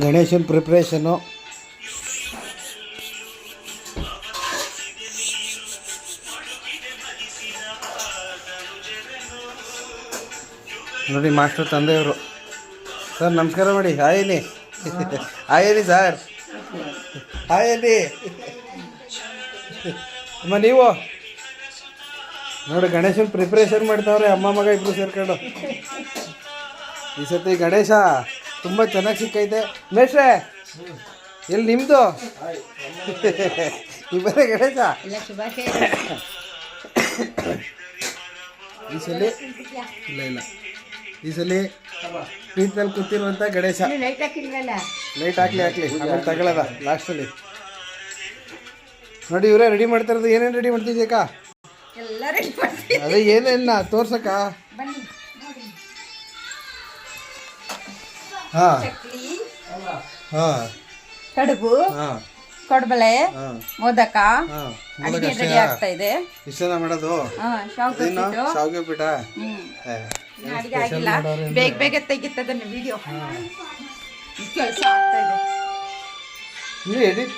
ಗಣೇಶನ ಪ್ರಿಪ್ರೇಷನ್ನು. ನೋಡಿ ಮಾಸ್ಟರ್ ತಂದೆಯವರು. ಸರ್ ನಮಸ್ಕಾರ ಮಾಡಿ. ಹಾಯ್ ಅನ್ನಿ, ಹಾಯ್ ಅನ್ನಿ ಸರ್, ಹಾಯ್ ಅನ್ನಿ. ಅಮ್ಮ ನೀವು ನೋಡಿ ಗಣೇಶನ ಪ್ರಿಪ್ರೇಷನ್ ಮಾಡ್ತಾವ್ರೆ ಅಮ್ಮ ಮಗ ಇಬ್ಬರು ಸೇರ್ಕೊಂಡು. ಈ ಸತಿ ಗಣೇಶ ತುಂಬ ಚೆನ್ನಾಗಿ ಸಿಕ್ಕೈತೆ. ಮೇಷ್ರೆ ಎಲ್ಲಿ ನಿಮ್ಮದು ಇಬ್ಬರೇ ಗಣೇಶ? ಈ ಸಲ ಇಲ್ಲ ಈ ಸಲ ಪೀಠದಲ್ಲಿ ಕೂತಿರುವಂಥ ಗಣೇಶ. ಲೈಟ್ ಹಾಕ್ಲಿ ಆಮೇಲೆ ತಗೊಳ್ಳೋದ ಲಾಸ್ಟಲ್ಲಿ. ನೋಡಿ ಇವರೇ ರೆಡಿ ಮಾಡ್ತಾ ಇರೋದು. ಏನೇನು ರೆಡಿ ಮಾಡ್ತಿದ್ಯಕ್ಕ? ಅದೇ ಏನೇನ ತೋರ್ಸಕ್ಕ? ಹಾಂ ಹಾಂ, ಕಡುಬು, ಕೊಡಬಳೆ, ಮೋದಕ ಅಡಿಗೆ ರೆಡಿ ಆಗ್ತಾ ಇದೆ. ಇಷ್ಟೆಲ್ಲ ಮಾಡೋದು? ಶಾವಿಗೆ ಪೀಠ ಅಡಿಗೆ ಆಗಿಲ್ಲ, ಬೇಗ ಬೇಗ ತೆಗಿತದನ್ನ ವಿಡಿಯೋ ಕೆಲಸ ಆಗ್ತಾ ಇದೆ. ಎಡಿಟ್